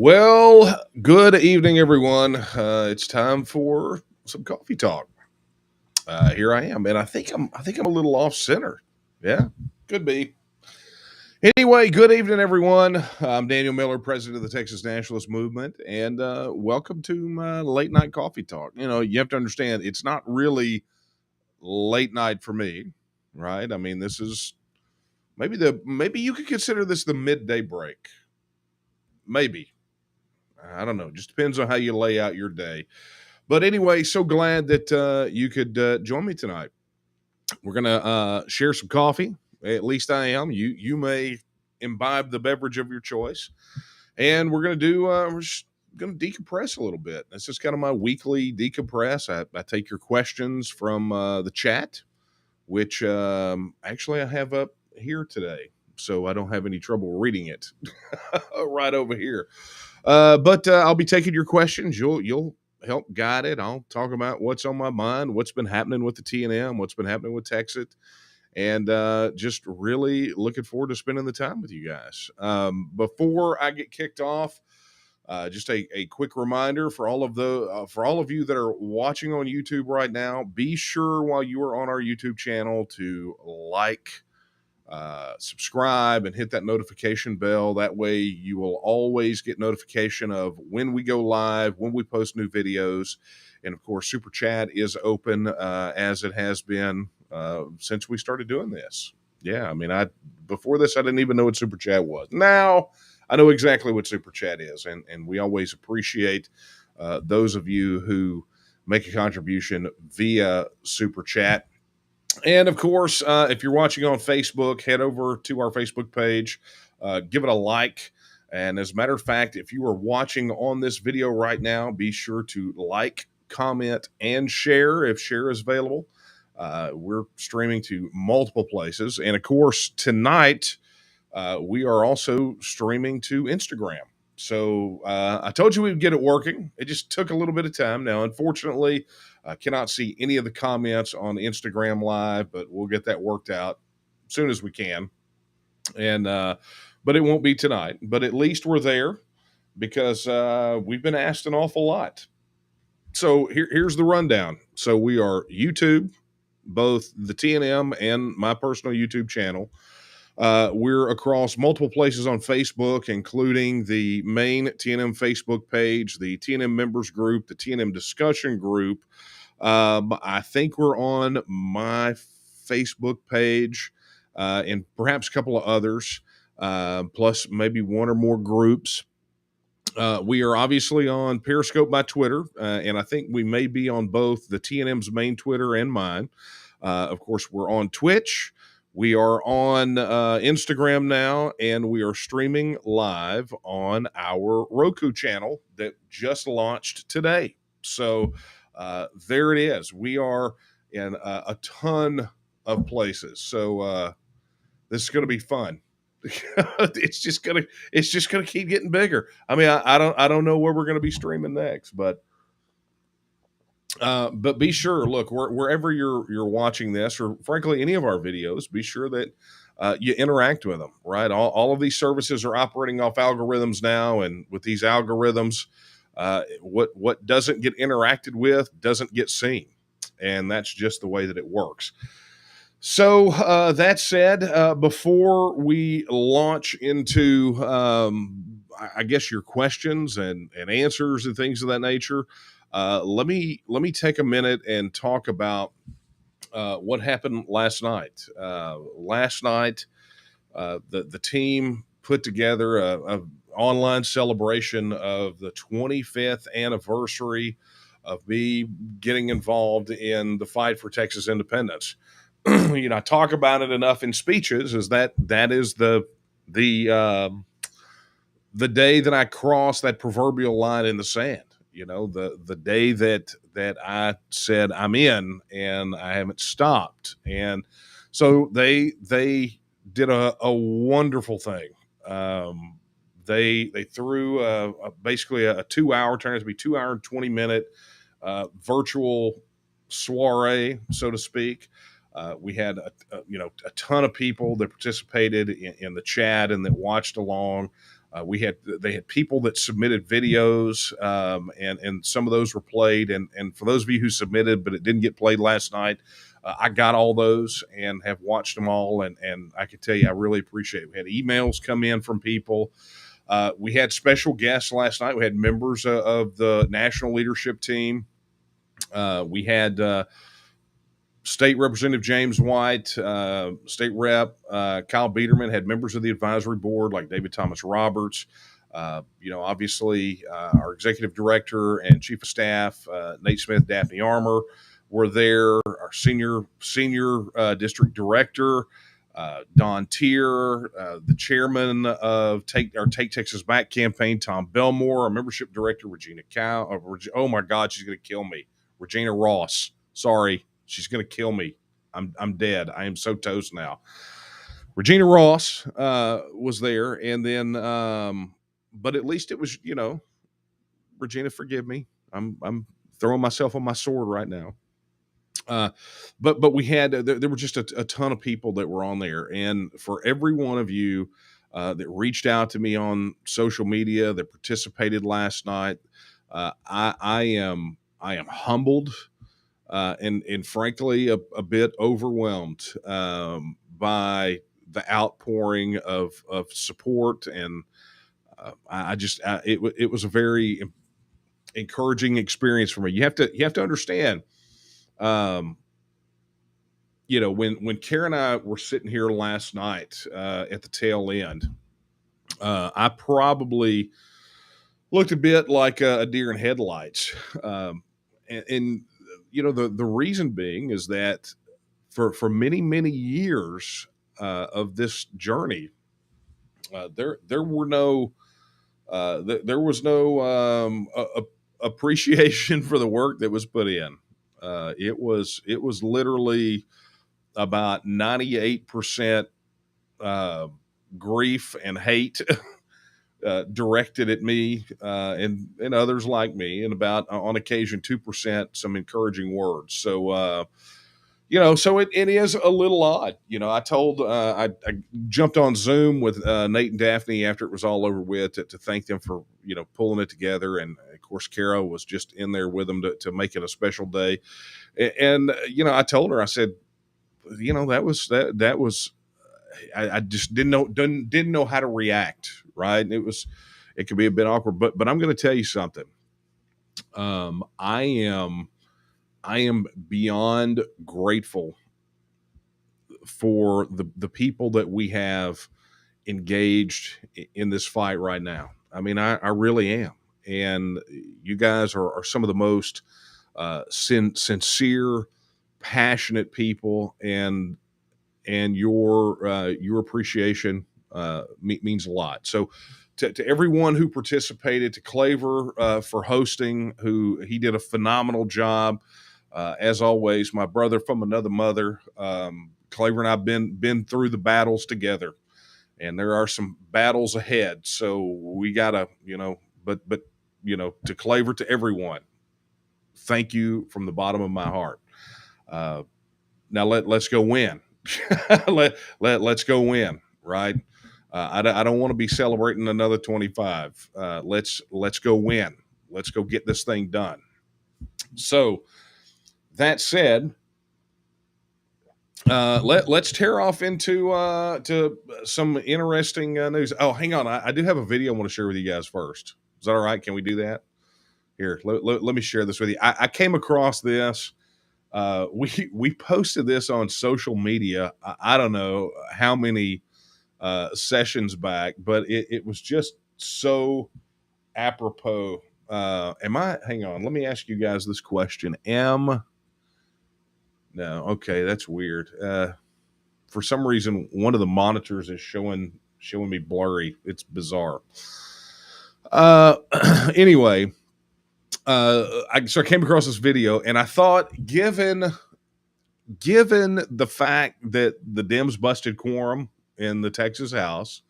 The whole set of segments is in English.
Well, good evening, everyone. It's time for some coffee talk. Here I am, and I think I'm a little off center. Yeah, could be. Anyway, good evening, everyone. I'm Daniel Miller, president of the Texas Nationalist movement, and welcome to my late night coffee talk. You have to understand it's not really late night for me, right? I mean, this is maybe you could consider this the midday break. Maybe. I don't know. Just depends on how you lay out your day. But anyway, so glad that you could join me tonight. We're gonna share some coffee. At least I am. You may imbibe the beverage of your choice, and we're just gonna decompress a little bit. This is kind of my weekly decompress. I take your questions from the chat, which actually I have up here today, so I don't have any trouble reading it right over here. But I'll be taking your questions. You'll help guide it. I'll talk about what's on my mind, what's been happening with the TNM, what's been happening with TEXIT, and just really looking forward to spending the time with you guys. Before I get kicked off, just a quick reminder for all of you that are watching on YouTube right now, be sure while you are on our YouTube channel to subscribe and hit that notification bell. That way you will always get notification of when we go live, when we post new videos. And of course, Super Chat is open as it has been since we started doing this. Yeah, I mean, before this, I didn't even know what Super Chat was. Now I know exactly what Super Chat is, and we always appreciate those of you who make a contribution via Super Chat. And of course, if you're watching on Facebook, head over to our Facebook page, give it a like. And as a matter of fact, if you are watching on this video right now, be sure to like, comment, and share if share is available. We're streaming to multiple places. And of course, tonight, we are also streaming to Instagram. So I told you we'd get it working. It just took a little bit of time. Now, unfortunately, I cannot see any of the comments on Instagram Live, but we'll get that worked out as soon as we can. And but it won't be tonight. But at least we're there because we've been asked an awful lot. So here's the rundown. So we are YouTube, both the TNM and my personal YouTube channel. We're across multiple places on Facebook, including the main TNM Facebook page, the TNM members group, the TNM discussion group. I think we're on my Facebook page and perhaps a couple of others, plus maybe one or more groups. We are obviously on Periscope by Twitter, and I think we may be on both the TNM's main Twitter and mine. Of course, we're on Twitch. We are on Instagram now, and we are streaming live on our Roku channel that just launched today. So there it is. We are in a ton of places. So this is going to be fun. It's just gonna keep getting bigger. I mean, I don't know where we're going to be streaming next, but be sure, look, wherever you're watching this, or frankly any of our videos, be sure that you interact with them. Right, all of these services are operating off algorithms now, and with these algorithms, what doesn't get interacted with doesn't get seen, and that's just the way that it works. So that said, before we launch into, I guess, your questions and answers and things of that nature, let me take a minute and talk about what happened last night. The team put together a online celebration of the 25th anniversary of me getting involved in the fight for Texas independence. I talk about it enough in speeches. Is that is the day that I crossed that proverbial line in the sand. The day that I said I'm in, and I haven't stopped. And so they did a wonderful thing. They threw basically a 2-hour, turned out to be 2 hour and 20-minute virtual soiree, so to speak. We had a ton of people that participated in the chat and that watched along. They had people that submitted videos, and some of those were played. And for those of you who submitted, but it didn't get played last night, I got all those and have watched them all. And I can tell you, I really appreciate it. We had emails come in from people. We had special guests last night. We had members of the national leadership team. We had State Representative James White, State Rep Kyle Biederman, had members of the advisory board like David Thomas Roberts. Obviously, our executive director and chief of staff, Nate Smith, Daphne Armour, were there. Our senior district director, Don Tier, the chairman of our Take Texas Back campaign, Tom Belmore, our membership director, Regina Cow. Oh my God, she's going to kill me. Regina Ross. Sorry, she's going to kill me. I'm dead. I am so toast now. Regina Ross was there, and then, but at least it was, Regina, forgive me. I'm throwing myself on my sword right now. But we had there were just a ton of people that were on there, and for every one of you that reached out to me on social media that participated last night, I am humbled and frankly a bit overwhelmed by the outpouring of support, and it was a very encouraging experience for me. You have to understand. When Kara and I were sitting here last night at the tail end, I probably looked a bit like a deer in headlights. And the reason being is that for many, many years of this journey, there was no appreciation for the work that was put in. It was literally about 98% grief and hate directed at me and others like me, and about on occasion 2% some encouraging words. So so it is a little odd. I told I jumped on Zoom with Nate and Daphne after it was all over with to thank them for pulling it together, and of course Kara was just in there with them to make it a special day. And I told her, I said, that was I just didn't know how to react. Right. It could be a bit awkward, but I'm going to tell you something. I am beyond grateful for the people that we have engaged in this fight right now. I mean, I really am. And you guys are some of the most sincere, passionate people, and your appreciation means a lot. So to everyone who participated, to Claver for hosting, he did a phenomenal job. As always, my brother from another mother, Claver and I've been through the battles together, and there are some battles ahead. So we gotta, but to Claver, to everyone, thank you from the bottom of my heart. Now let's go win. Let's go win, right? I don't want to be celebrating another 25. Let's go win. Let's go get this thing done. So that said, let's tear off into to some interesting news. Oh, hang on, I do have a video I want to share with you guys first. Is that all right? Can we do that? Here, let me share this with you. I came across this. We posted this on social media. I don't know how many sessions back, but it was just so apropos. Hang on, let me ask you guys this question. No, okay, that's weird. For some reason, one of the monitors is showing me blurry. It's bizarre. Anyway, I came across this video, and I thought, given the fact that the Dems busted quorum in the Texas House,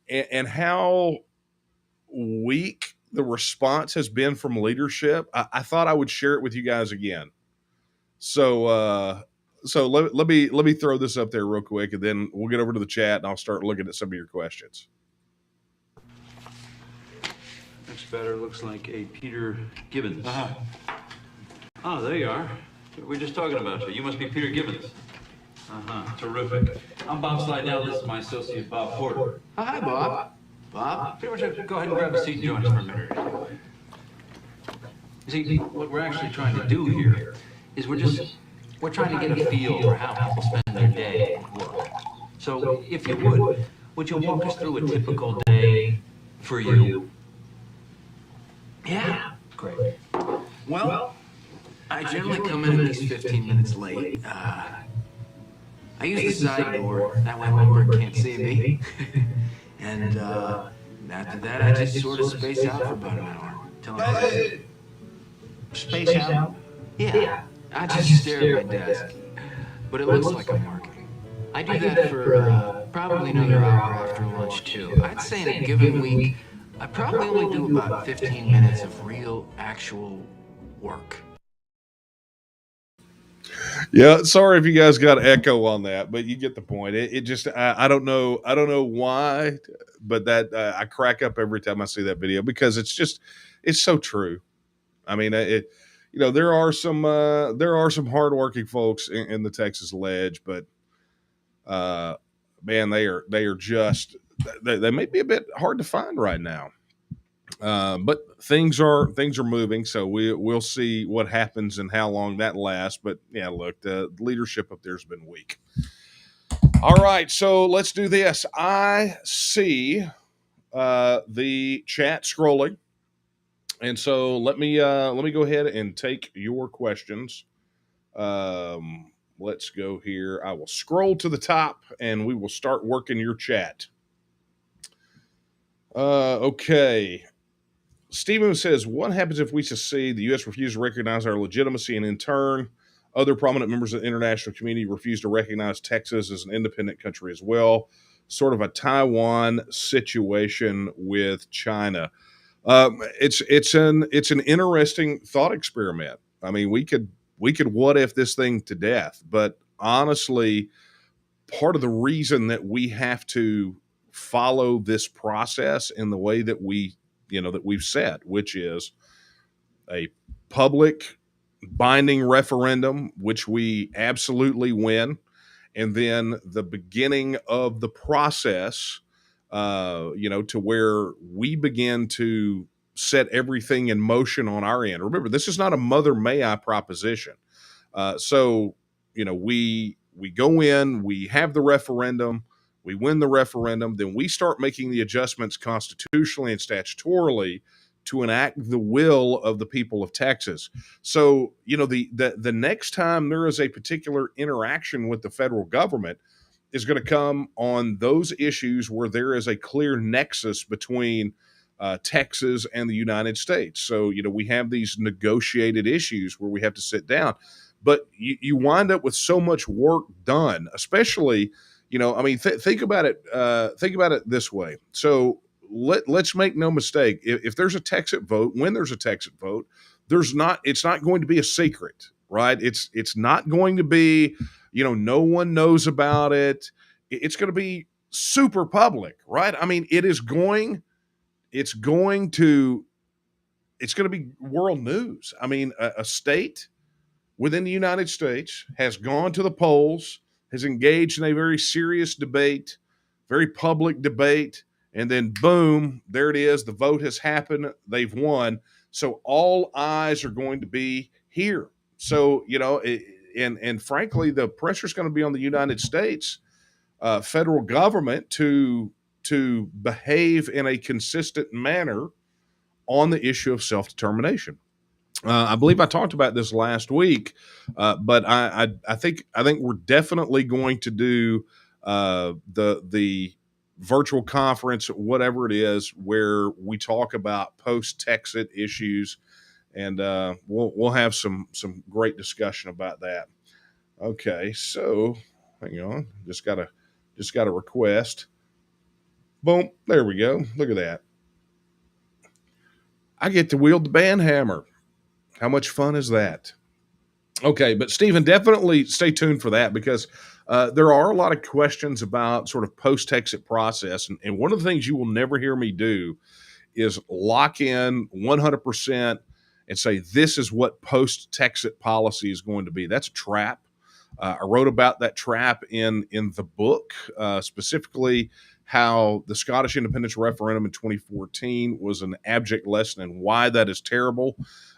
and how weak the response has been from leadership, I thought I would share it with you guys again. So let me throw this up there real quick, and then we'll get over to the chat, and I'll start looking at some of your questions. Looks better. Looks like a Peter Gibbons. Oh, there you are. We were just talking about you. You must be Peter Gibbons. Terrific. I'm Bob Slidell. This is my associate, Bob Porter. Oh, hi, Bob. Bob, pretty much go ahead and grab a seat and join us for a minute. You see, what we're actually trying to do here is we're trying to get a feel for how people spend their day at work. So, if you would you walk us through a typical day for you? Yeah. Great. Well, I generally come in at least 15 minutes late. I use the side door, that way my work can't see me. And after that, I just sort of space out for about an hour. Till I'm space out? Yeah. I just stare at my desk. But it looks like I'm working. I do that for probably another hour after lunch, too. I'd say in a given week, I probably only do about 15 minutes of real, actual work. Yeah, sorry if you guys got echo on that, but you get the point. It just I don't know why, but that I crack up every time I see that video because it's so true. I mean, there are some hardworking folks in the Texas Ledge, but man, they are just they may be a bit hard to find right now. But things are moving, so we'll see what happens and how long that lasts. But yeah, look, the leadership up there's been weak. All right, so let's do this. I see the chat scrolling, and so let me go ahead and take your questions. Let's go here. I will scroll to the top, and we will start working your chat. Okay. Stephen says, what happens if we secede? The U.S. refuses to recognize our legitimacy, and in turn, other prominent members of the international community refuse to recognize Texas as an independent country as well. Sort of a Taiwan situation with China. It's an interesting thought experiment. I mean, we could what if this thing to death, but honestly, part of the reason that we have to follow this process in the way that we've said, which is a public binding referendum, which we absolutely win, and then the beginning of the process, to where we begin to set everything in motion on our end. Remember, this is not a mother may I proposition. So we go in, we have the referendum, we win the referendum, then we start making the adjustments constitutionally and statutorily to enact the will of the people of Texas. So, the next time there is a particular interaction with the federal government is going to come on those issues where there is a clear nexus between Texas and the United States. So, we have these negotiated issues where we have to sit down. But you wind up with so much work done, especially, think about it. Think about it this way. So let's make no mistake. If there's a Texit vote, when there's a Texit vote, it's not going to be a secret, right? It's not going to be, no one knows about it. It's going to be super public, right? I mean, it's going to be world news. I mean, a state within the United States has gone to the polls, has engaged in a very serious debate, very public debate, and then boom, there it is. The vote has happened. They've won. So all eyes are going to be here. So, and frankly, the pressure is going to be on the United States federal government to behave in a consistent manner on the issue of self-determination. I believe I talked about this last week, but I think we're definitely going to do the virtual conference, whatever it is, where we talk about post-Texit issues, and we'll have some great discussion about that. Okay, so hang on, just got a request. Boom, there we go. Look at that. I get to wield the band hammer. How much fun is that? Okay, but Stephen, definitely stay tuned for that because there are a lot of questions about sort of post-Texit process. And one of the things you will never hear me do is lock in 100% and say, this is what post-Texit policy is going to be. That's a trap. I wrote about that trap in the book, specifically how the Scottish independence referendum in 2014 was an abject lesson and why that is terrible.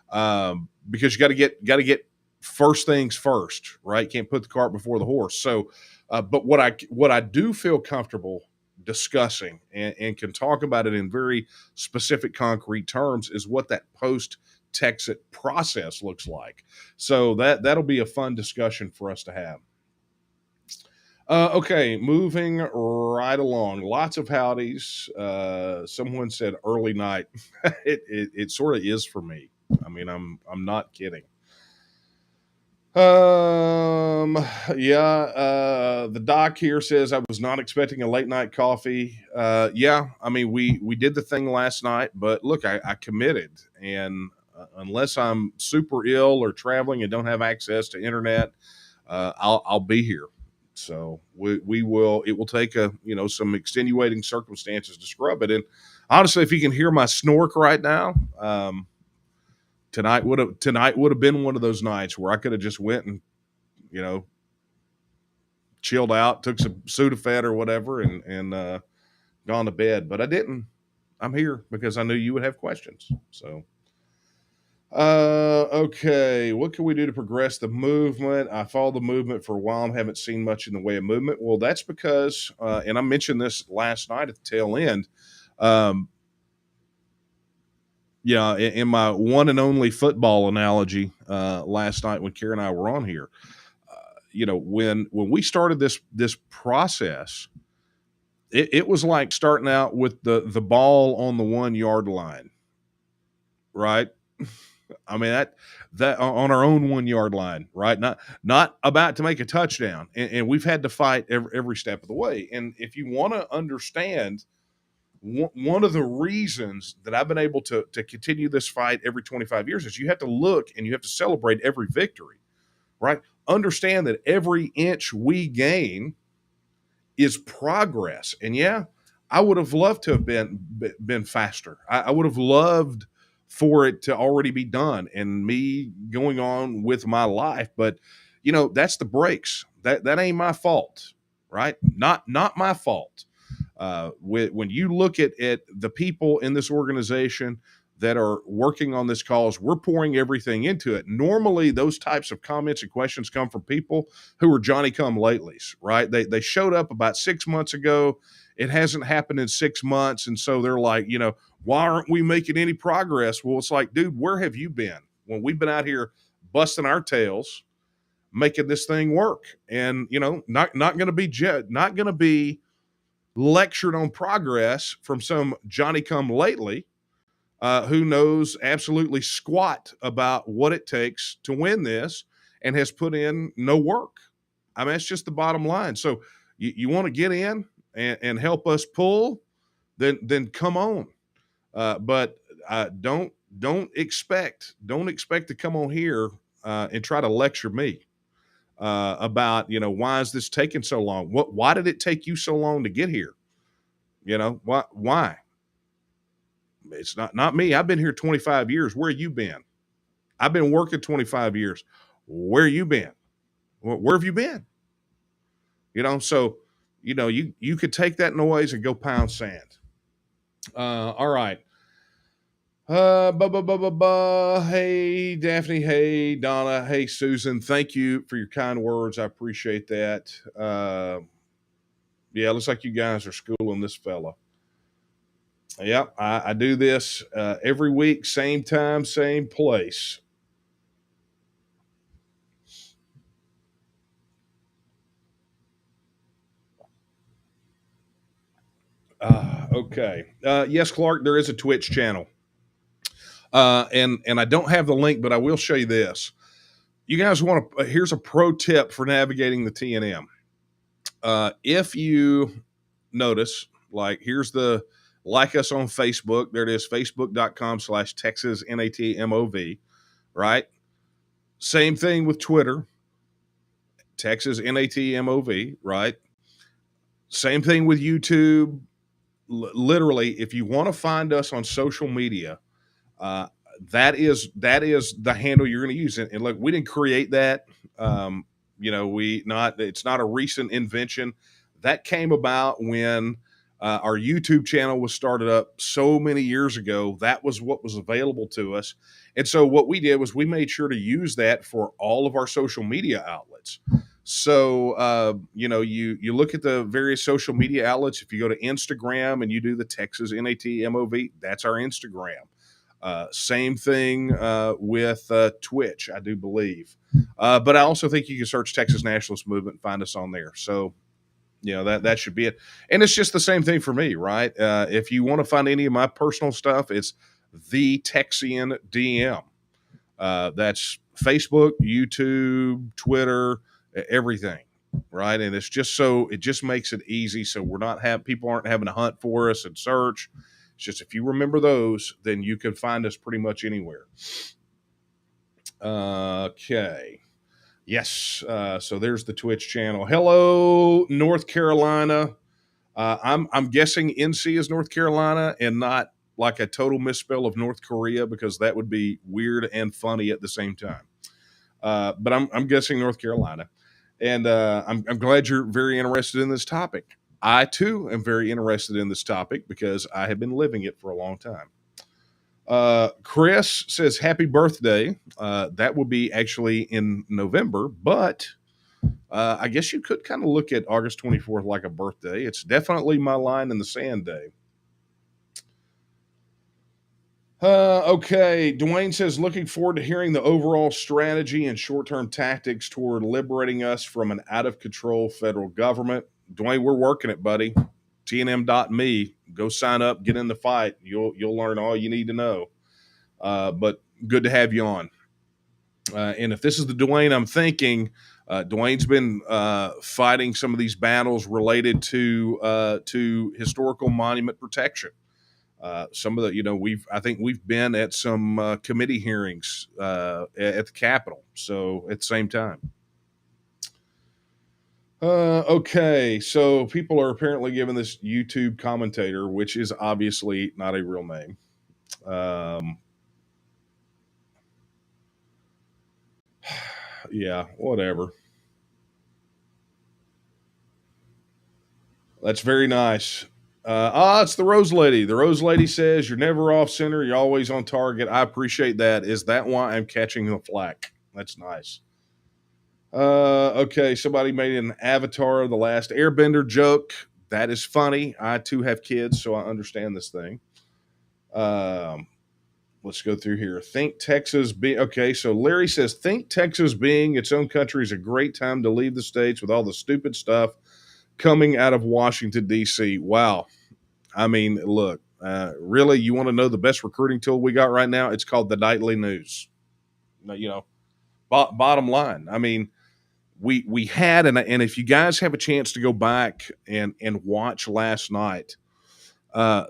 Because you got to get first things first, right? Can't put the cart before the horse. So, but what I do feel comfortable discussing and can talk about it in very specific, concrete terms is what that post-Texit process looks like. So that'll be a fun discussion for us to have. Okay, moving right along. Lots of howdies. Someone said early night. It sort of is for me. I mean, I'm not kidding. The doc here says I was not expecting a late night coffee. Yeah, I mean, we did the thing last night, but look, I committed, and unless I'm super ill or traveling and don't have access to internet, I'll be here. So we will. It will take some extenuating circumstances to scrub it. And honestly, if you can hear my snork right now, tonight would have been one of those nights where I could have just went and chilled out, took some Sudafed or whatever, and gone to bed. But I didn't. I'm here because I knew you would have questions. So. Okay, what can we do to progress the movement? I followed the movement for a while and haven't seen much in the way of movement. Well, that's because, and I mentioned this last night at the tail end, in my one and only football analogy last night when Karen and I were on here, when we started this process, it was like starting out with the ball on the 1 yard line, right? I mean, that on our own 1 yard line, right? Not about to make a touchdown. And we've had to fight every step of the way. And if you want to understand one of the reasons that I've been able to continue this fight every 25 years is you have to look and you have to celebrate every victory, right? Understand that every inch we gain is progress. And yeah, I would have loved to have been faster. I would have loved for it to already be done and me going on with my life. But, that's the breaks. That ain't my fault, right? Not my fault. When you look at the people in this organization that are working on this cause, we're pouring everything into it. Normally, those types of comments and questions come from people who are Johnny-come-latelys, right? They showed up about 6 months ago. It hasn't happened in 6 months. And so they're like, why aren't we making any progress? Well, it's like, dude, where have you been when we've been out here busting our tails, making this thing work? And, not going to be lectured on progress from some Johnny-come-lately who knows absolutely squat about what it takes to win this and has put in no work. I mean, it's just the bottom line. So you want to get in and help us pull, then come on. But don't expect to come on here and try to lecture me about why is this taking so long? Why did it take you so long to get here? Why? It's not me. I've been here 25 years. Where you been? I've been working 25 years. Where you been? Where have you been? So you could take that noise and go pound sand. All right. Hey, Daphne. Hey, Donna. Hey, Susan. Thank you for your kind words. I appreciate that. Yeah, looks like you guys are schooling this fella. Yeah, I do this every week, same time, same place. Okay. Yes, Clark, there is a Twitch channel. And I don't have the link, but I will show you this. You guys here's a pro tip for navigating the TNM. If you notice, here's like us on Facebook. There it is, facebook.com/Texas NATMOV, right? Same thing with Twitter, Texas NATMOV, right? Same thing with YouTube, literally, if you want to find us on social media, uh, that is the handle you're going to use. And look, we didn't create that. It's not a recent invention. That came about when our YouTube channel was started up so many years ago. That was what was available to us. And so what we did was we made sure to use that for all of our social media outlets. So, you look at the various social media outlets. If you go to Instagram and you do the Texas NATMOV, that's our Instagram. Same thing with Twitch, I do believe. But I also think you can search Texas Nationalist Movement and find us on there. So, that should be it. And it's just the same thing for me, right? If you want to find any of my personal stuff, it's the Texian DM. That's Facebook, YouTube, Twitter, everything, right? And it just makes it easy. So people aren't having to hunt for us and search. It's just, if you remember those, then you can find us pretty much anywhere. Okay. Yes. So there's the Twitch channel. Hello, North Carolina. I'm guessing NC is North Carolina and not like a total misspell of North Korea, because that would be weird and funny at the same time. But I'm guessing North Carolina. And I'm glad you're very interested in this topic. I, too, am very interested in this topic because I have been living it for a long time. Chris says, happy birthday. That will be actually in November, but I guess you could kind of look at August 24th like a birthday. It's definitely my line in the sand day. Okay. Dwayne says, looking forward to hearing the overall strategy and short-term tactics toward liberating us from an out-of-control federal government. Dwayne, we're working it, buddy. TNM.me. Go sign up, get in the fight. You'll learn all you need to know. But good to have you on. And if this is the Dwayne I'm thinking, Dwayne's been fighting some of these battles related to historical monument protection. Some of the, I think we've been at some committee hearings at the Capitol. So at the same time. Okay. So people are apparently giving this YouTube commentator, which is obviously not a real name. Yeah, whatever. That's very nice. It's the Rose Lady. The Rose Lady says, you're never off center. You're always on target. I appreciate that. Is that why I'm catching the flack? That's nice. Okay. Somebody made an Avatar of the Last Airbender joke. That is funny. I too have kids, so I understand this thing. Let's go through here. Think Texas being, okay. So Larry says, think Texas being its own country is a great time to leave the States with all the stupid stuff coming out of Washington, D.C. Wow. I mean, look, really, you want to know the best recruiting tool we got right now? It's called the nightly news. Bottom line. I mean, we had, and if you guys have a chance to go back and watch last night,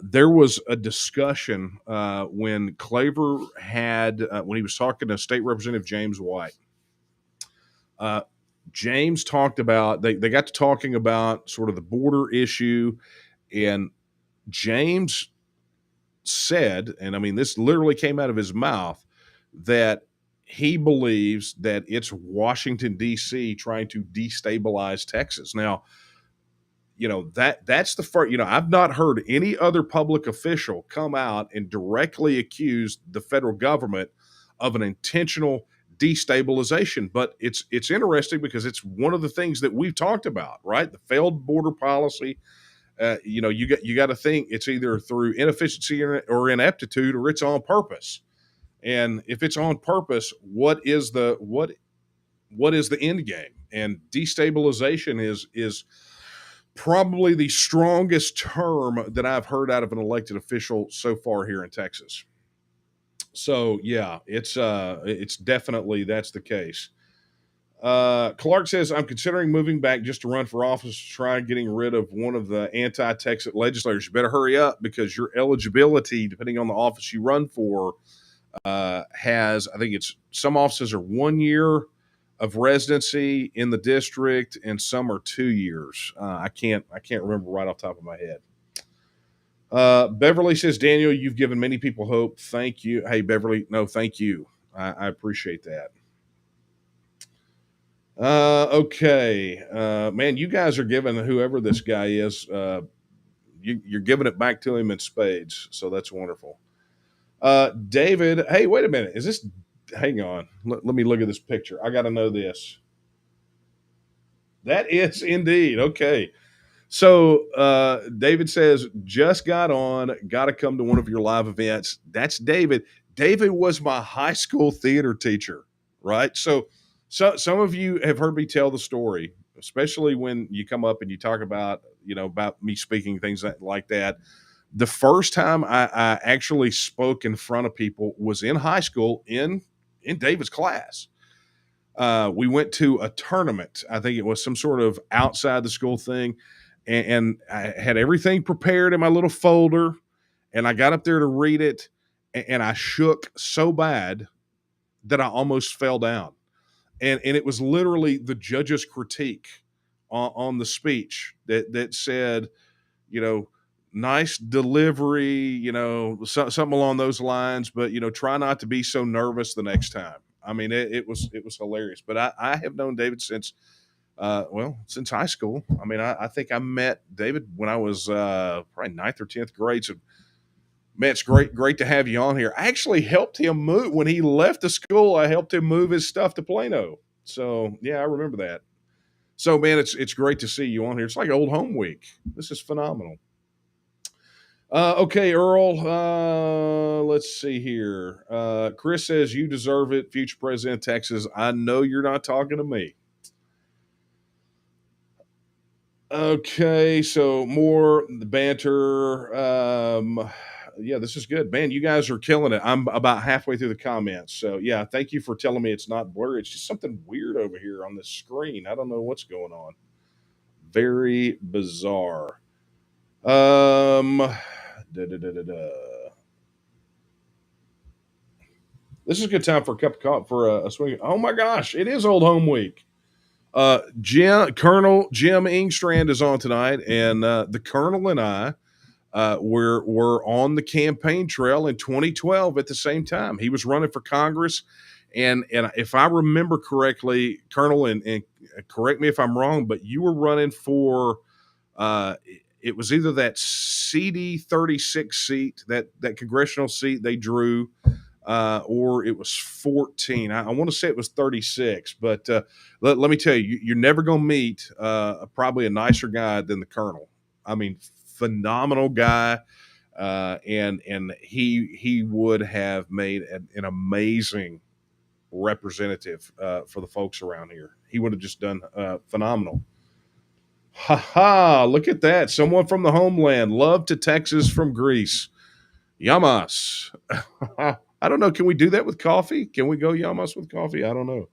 there was a discussion when Claver had, when he was talking to State Representative James White. James talked about, they got to talking about sort of the border issue, and James said, and I mean, this literally came out of his mouth, that he believes that it's Washington, D.C. trying to destabilize Texas. Now, that's the first, I've not heard any other public official come out and directly accuse the federal government of an intentional destabilization. But it's interesting because it's one of the things that we've talked about, right? The failed border policy. You got to think it's either through inefficiency or ineptitude, or it's on purpose. And if it's on purpose, what is the end game? And destabilization is probably the strongest term that I've heard out of an elected official so far here in Texas. So yeah, it's definitely, that's the case. Clark says, I'm considering moving back just to run for office to try getting rid of one of the anti-Texas legislators. You better hurry up, because your eligibility, depending on the office you run for, has, I think it's, some offices are 1 year of residency in the district, and some are 2 years. I can't remember right off the top of my head. Beverly says, Daniel, you've given many people hope. Thank you. Hey, Beverly, no, thank you. I appreciate that. Okay. Man, you guys are giving whoever this guy is, you're giving it back to him in spades. So that's wonderful. David, hey, wait a minute. Is this, hang on. Let me look at this picture. I got to know this. That is indeed. Okay. So David says, just got on, got to come to one of your live events. That's David. David was my high school theater teacher, right? So some of you have heard me tell the story, especially when you come up and you talk about, about me speaking, things like that. The first time I actually spoke in front of people was in high school in David's class. We went to a tournament. I think it was some sort of outside the school thing. And I had everything prepared in my little folder. And I got up there to read it. And I shook so bad that I almost fell down. And it was literally the judge's critique on the speech that said, nice delivery, something along those lines, but try not to be so nervous the next time. I mean, it was hilarious. But I have known David since since high school. I mean, I think I met David when I was probably 9th or 10th grade. So, man, it's great to have you on here. I actually helped him move when he left the school. I helped him move his stuff to Plano. So yeah, I remember that. So man, it's great to see you on here. It's like old home week. This is phenomenal. Okay, Earl. Let's see here. Chris says you deserve it, future president of Texas. I know you're not talking to me. Okay, so more the banter. Yeah, this is good, man. You guys are killing it. I'm about halfway through the comments, so yeah, thank you for telling me it's not blurry. It's just something weird over here on this screen. I don't know what's going on. Very bizarre. Da, da, da, da, da. This is a good time for a cup of coffee for a swing. Oh my gosh, it is Old Home Week. Colonel Jim Ingstrand is on tonight, and the Colonel and I were on the campaign trail in 2012 at the same time. He was running for Congress, and if I remember correctly, Colonel, and correct me if I'm wrong, but you were running for it was either that CD 36 seat, that congressional seat they drew, or it was 14. I want to say it was 36, but let me tell you, you're never going to meet probably a nicer guy than the Colonel. I mean, phenomenal guy, and he would have made an amazing representative for the folks around here. He would have just done phenomenal. Ha ha! Look at that. Someone from the homeland. Love to Texas from Greece. Yamas. I don't know. Can we do that with coffee? Can we go Yamas with coffee? I don't know.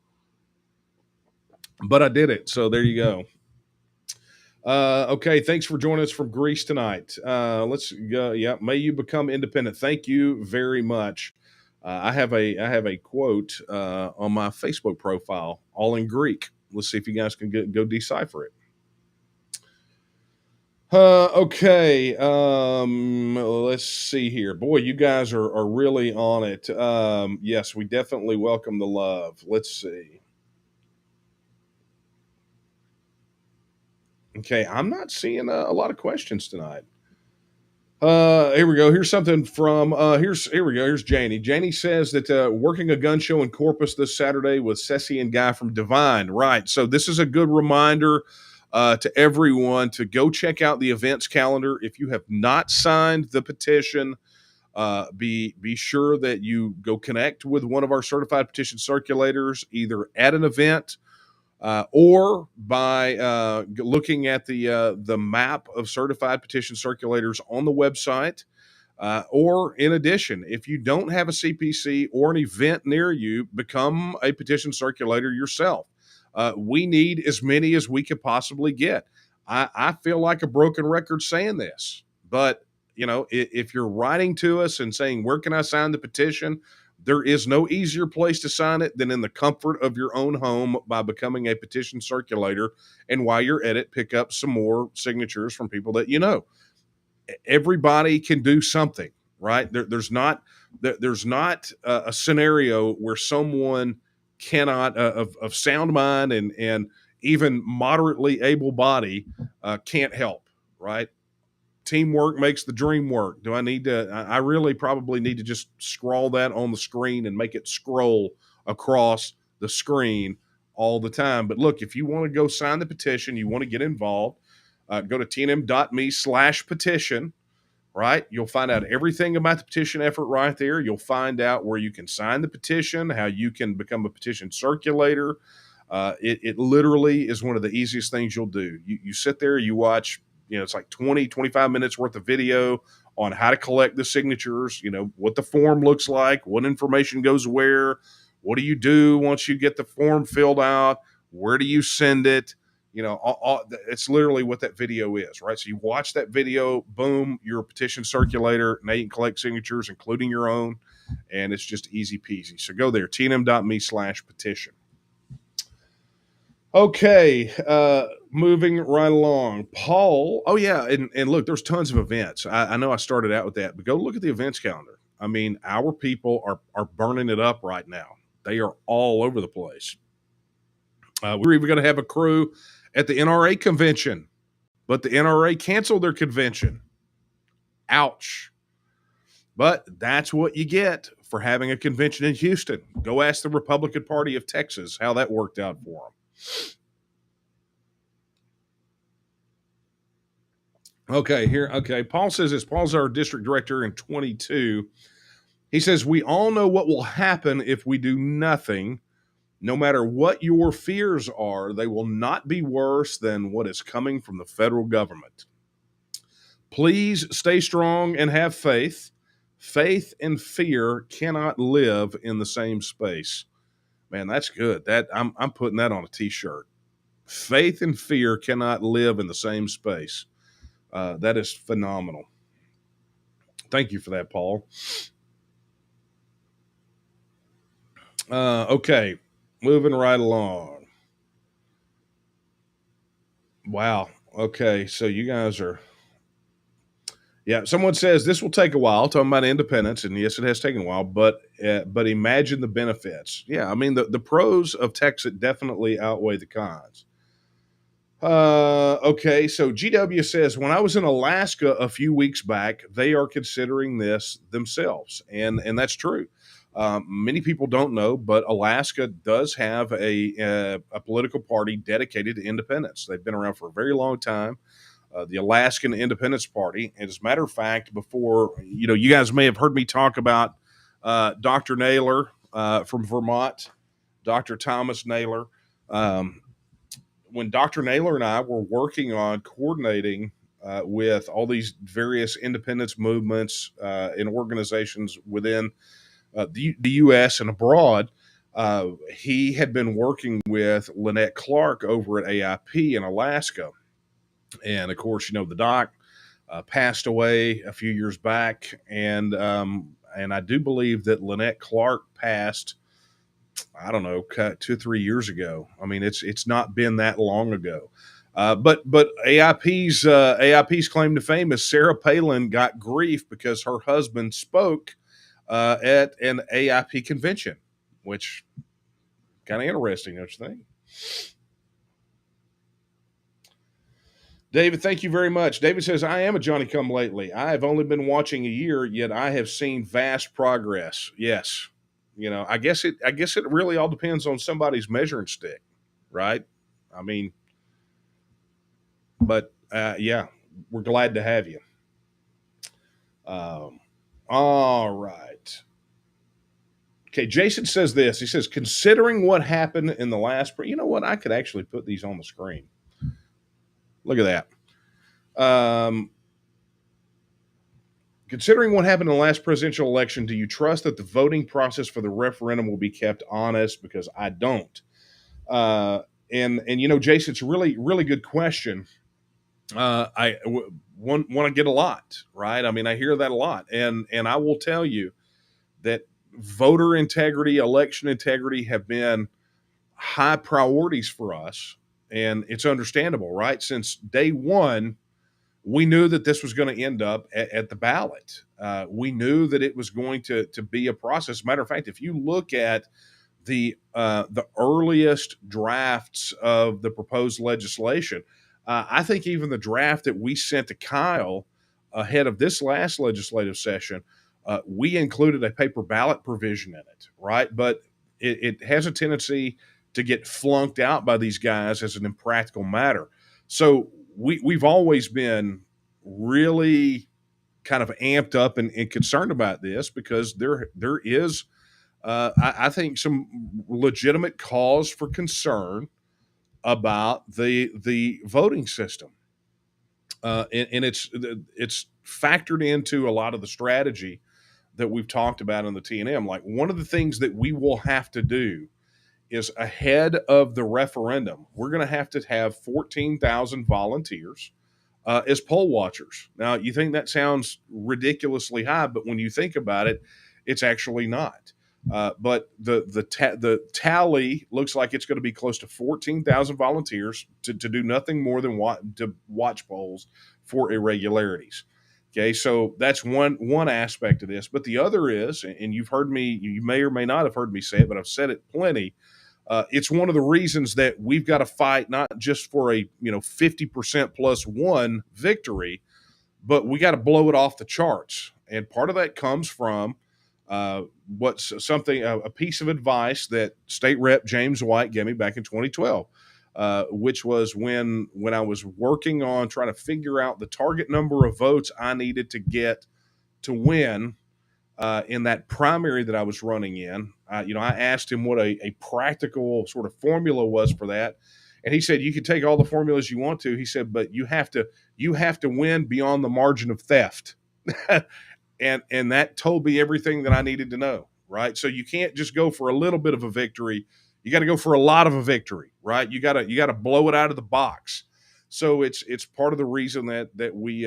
But I did it. So there you go. Okay. Thanks for joining us from Greece tonight. Let's go. Yeah. May you become independent. Thank you very much. I have a quote on my Facebook profile, all in Greek. Let's see if you guys can go decipher it. Okay. Let's see here. Boy, you guys are really on it. Yes, we definitely welcome the love. Let's see. Okay, I'm not seeing a lot of questions tonight. Here we go. Here's something from here we go. Here's Janie. Janie says that working a gun show in Corpus this Saturday with Ceci and Guy from Divine. Right. So this is a good reminder to everyone to go check out the events calendar. If you have not signed the petition, be sure that you go connect with one of our certified petition circulators, either at an event or by looking at the map of certified petition circulators on the website. Or in addition, if you don't have a CPC or an event near you, become a petition circulator yourself. We need as many as we could possibly get. I feel like a broken record saying this, but if you're writing to us and saying, where can I sign the petition? There is no easier place to sign it than in the comfort of your own home by becoming a petition circulator. And while you're at it, pick up some more signatures from people that you know. everybody can do something, right? There's not a scenario where someone cannot of sound mind and even moderately able body can't help, right? Teamwork makes the dream work. Do I need to? I really probably need to just scroll that on the screen and make it scroll across the screen all the time. But look, if you want to go sign the petition, you want to get involved, go to tnm.me/petition. Right? You'll find out everything about the petition effort right there. You'll find out where you can sign the petition, how you can become a petition circulator. It literally is one of the easiest things you'll do. You sit there, you watch, it's like 20-25 minutes worth of video on how to collect the signatures, what the form looks like, what information goes where, what do you do once you get the form filled out, where do you send it? It's literally what that video is, right? So you watch that video, boom, you're a petition circulator. Now you can collect signatures, including your own, and it's just easy peasy. So go there, tnm.me/petition. Okay, moving right along. Paul, oh yeah, and look, there's tons of events. I know I started out with that, but go look at the events calendar. I mean, our people are burning it up right now. They are all over the place. We're even going to have a crew at the NRA convention, but the NRA canceled their convention. Ouch. But that's what you get for having a convention in Houston. Go ask the Republican Party of Texas how that worked out for them. Okay. Paul says this. Paul's our district director in 22. He says, we all know what will happen if we do nothing. No matter what your fears are, they will not be worse than what is coming from the federal government. Please stay strong and have faith. Faith and fear cannot live in the same space. Man, that's good. I'm putting that on a t-shirt. Faith and fear cannot live in the same space. That is phenomenal. Thank you for that, Paul. Okay. Moving right along. Wow. Okay. So you guys are, someone says this will take a while, talking about independence. And yes, it has taken a while, but imagine the benefits. Yeah. I mean, the pros of TEXIT definitely outweigh the cons. Okay. So GW says, when I was in Alaska a few weeks back, they are considering this themselves. And that's true. Many people don't know, but Alaska does have a political party dedicated to independence. They've been around for a very long time. The Alaskan Independence Party. And as a matter of fact, before, you guys may have heard me talk about Dr. Naylor from Vermont, Dr. Thomas Naylor. When Dr. Naylor and I were working on coordinating with all these various independence movements and organizations within the U.S. and abroad, he had been working with Lynette Clark over at AIP in Alaska. And of course, the doc passed away a few years back. And I do believe that Lynette Clark passed, I don't know, 2 or 3 years ago. I mean, it's not been that long ago. But AIP's claim to fame is Sarah Palin got grief because her husband spoke at an AIP convention, which kind of interesting, don't you think? David, thank you very much. David says, I am a Johnny-come-lately. I have only been watching a year, yet I have seen vast progress. Yes. I guess it really all depends on somebody's measuring stick, right? I mean, but we're glad to have you. All right. Okay, Jason says this. He says, considering what happened in the last, you know what? I could actually put these on the screen. Look at that. Considering what happened in the last presidential election, do you trust that the voting process for the referendum will be kept honest? Because I don't. And Jason, it's a really, really good question. I want to get a lot, right? I mean, I hear that a lot. And I will tell you that voter integrity, election integrity have been high priorities for us. And it's understandable, right? Since day one, we knew that this was going to end up at the ballot. We knew that it was going to be a process. Matter of fact, if you look at the earliest drafts of the proposed legislation, I think even the draft that we sent to Kyle ahead of this last legislative session, we included a paper ballot provision in it, right? But it has a tendency to get flunked out by these guys as an impractical matter. So we've always been really kind of amped up and concerned about this, because there is, I think, some legitimate cause for concern about the voting system, and it's factored into a lot of the strategy that we've talked about in the T&M. Like, one of the things that we will have to do is, ahead of the referendum, we're going to have 14,000 volunteers as poll watchers. Now, you think that sounds ridiculously high, but when you think about it, it's actually not. But the tally looks like it's going to be close to 14,000 volunteers to do nothing more than to watch polls for irregularities. Okay, so that's one aspect of this. But the other is, and you may or may not have heard me say it, but I've said it plenty. It's one of the reasons that we've got to fight not just for a 50% plus one victory, but we got to blow it off the charts. And part of that comes from a piece of advice that State Rep James White gave me back in 2012, which was when I was working on trying to figure out the target number of votes I needed to get to win in that primary that I was running in. I asked him what a practical sort of formula was for that. And he said, you can take all the formulas you want to. He said, but you have to win beyond the margin of theft. And that told me everything that I needed to know, right? So you can't just go for a little bit of a victory. You got to go for a lot of a victory, right? You got to blow it out of the box. So it's part of the reason that we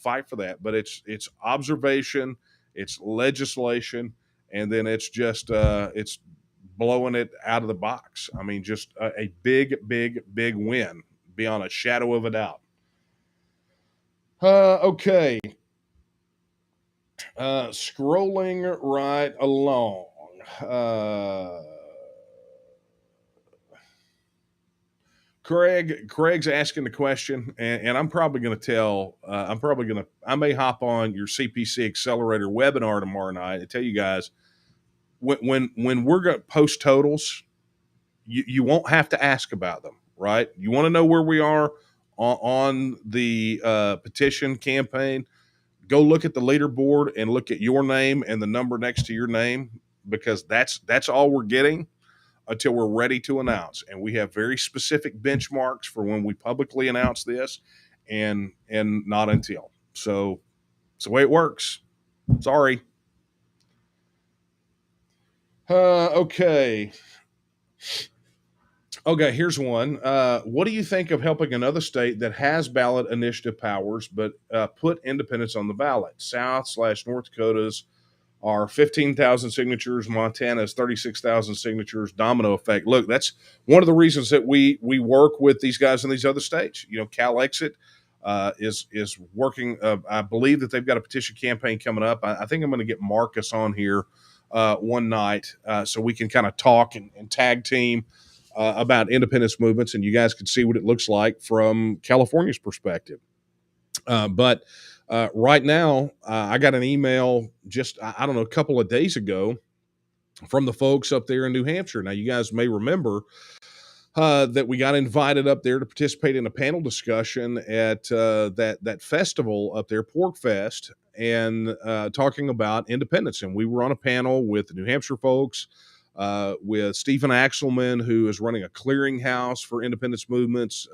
fight for that. But it's observation, it's legislation, and then it's just it's blowing it out of the box. I mean, just a big win beyond a shadow of a doubt. Okay. Scrolling right along. Craig's asking the question, and I'm probably going to I may hop on your CPC Accelerator webinar tomorrow night and tell you guys, when we're going to post totals, you won't have to ask about them, right? You want to know where we are on the petition campaign, go look at the leaderboard and look at your name and the number next to your name, because that's all we're getting until we're ready to announce. And we have very specific benchmarks for when we publicly announce this, and not until. So it's the way it works. Sorry. Okay. Okay, here's one. What do you think of helping another state that has ballot initiative powers but put independents on the ballot? South/North Dakota's are 15,000 signatures. Montana's 36,000 signatures. Domino effect. Look, that's one of the reasons that we work with these guys in these other states. Catalyzing is working. I believe that they've got a petition campaign coming up. I think I'm going to get Marcus on here one night so we can kind of talk and tag team about independence movements, and you guys can see what it looks like from California's perspective. But right now, I got an email just, I don't know, a couple of days ago from the folks up there in New Hampshire. Now, you guys may remember that we got invited up there to participate in a panel discussion at that festival up there, Pork Fest, and talking about independence. And we were on a panel with the New Hampshire folks, with Stephen Axelman, who is running a clearinghouse for independence movements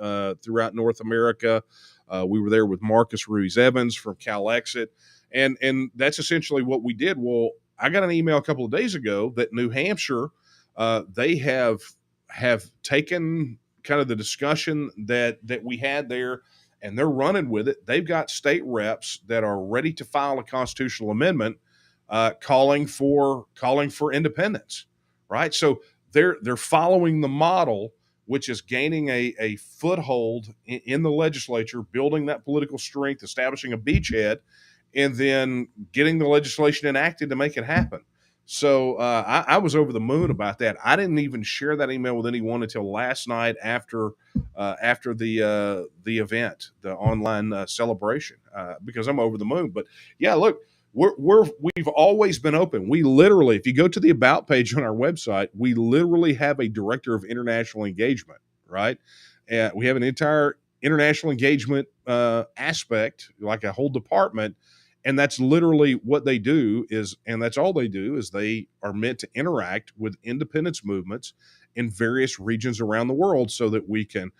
throughout North America. We were there with Marcus Ruiz-Evans from CalExit, and that's essentially what we did. Well, I got an email a couple of days ago that New Hampshire, they have taken kind of the discussion that we had there, and they're running with it. They've got state reps that are ready to file a constitutional amendment calling for independence. Right, so they're following the model which is gaining a foothold in the legislature, building that political strength, establishing a beachhead, and then getting the legislation enacted to make it happen. So I was over the moon about that. I didn't even share that email with anyone until last night after the event, the online celebration, because I'm over the moon. But yeah, look, we've always been open. We literally, if you go to the about page on our website, we literally have a director of international engagement, right? And we have an entire international engagement aspect, like a whole department, and that's literally what they do and that's all they do is they are meant to interact with independence movements in various regions around the world so that we can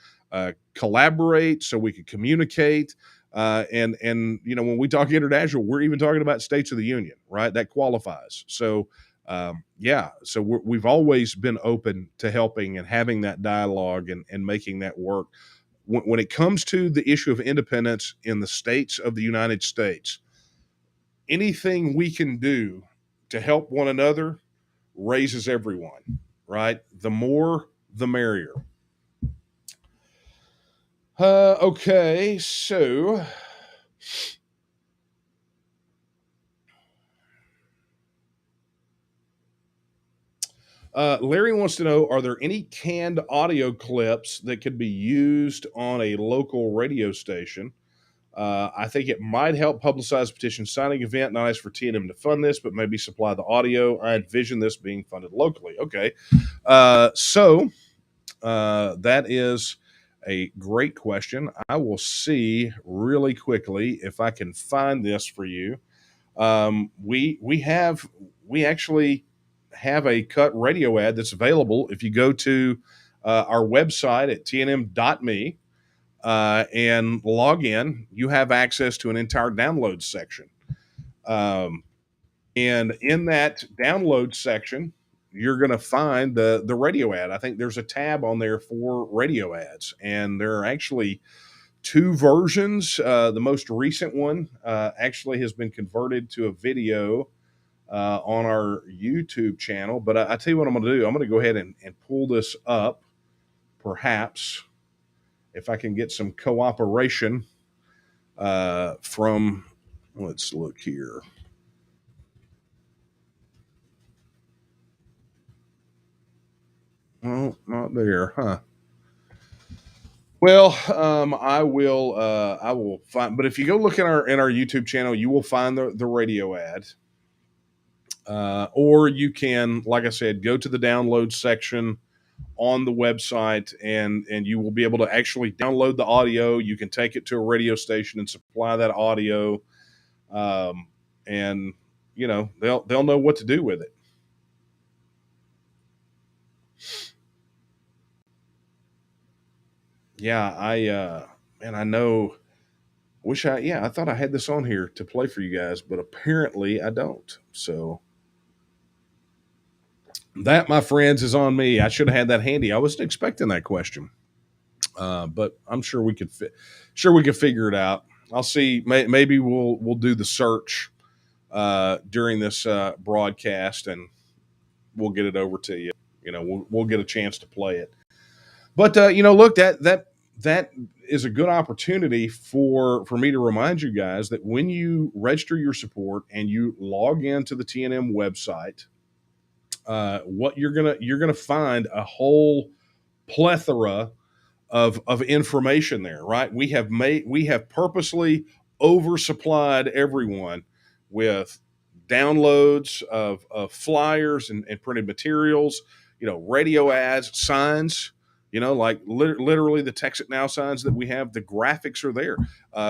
collaborate, so we can communicate. And when we talk international, we're even talking about states of the union, right? That qualifies. So so we've always been open to helping and having that dialogue and making that work. When it comes to the issue of independence in the states of the United States, anything we can do to help one another raises everyone, right? The more, the merrier. Okay, so Larry wants to know, are there any canned audio clips that could be used on a local radio station? I think it might help publicize petition signing event, not ask for TNM to fund this, but maybe supply the audio. I envision this being funded locally. Okay. That is a great question. I will see really quickly if I can find this for you. We actually have a cut radio ad that's available. If you go to our website at tnm.me and log in, you have access to an entire download section. And in that download section, you're going to find the radio ad. I think there's a tab on there for radio ads, and there are actually two versions. The most recent one actually has been converted to a video on our YouTube channel. But I tell you what I'm going to do. I'm going to go ahead and pull this up, perhaps, if I can get some cooperation from, let's look here. Oh, not there, huh? Well, I will find. But if you go look in our YouTube channel, you will find the radio ad. Or you can, like I said, go to the download section on the website, and you will be able to actually download the audio. You can take it to a radio station and supply that audio, and they'll know what to do with it. Yeah, I know. I thought I had this on here to play for you guys, but apparently I don't. So that, my friends, is on me. I should have had that handy. I wasn't expecting that question, but I'm sure we could figure it out. I'll see. Maybe we'll do the search during this broadcast, and we'll get it over to you. We'll get a chance to play it. But look, that is a good opportunity for me to remind you guys that when you register your support and you log into the TNM website, what you're gonna find a whole plethora of information there, right? We have purposely oversupplied everyone with downloads of flyers and printed materials, radio ads, signs, like literally the TEXIT Now signs that we have. The graphics are there.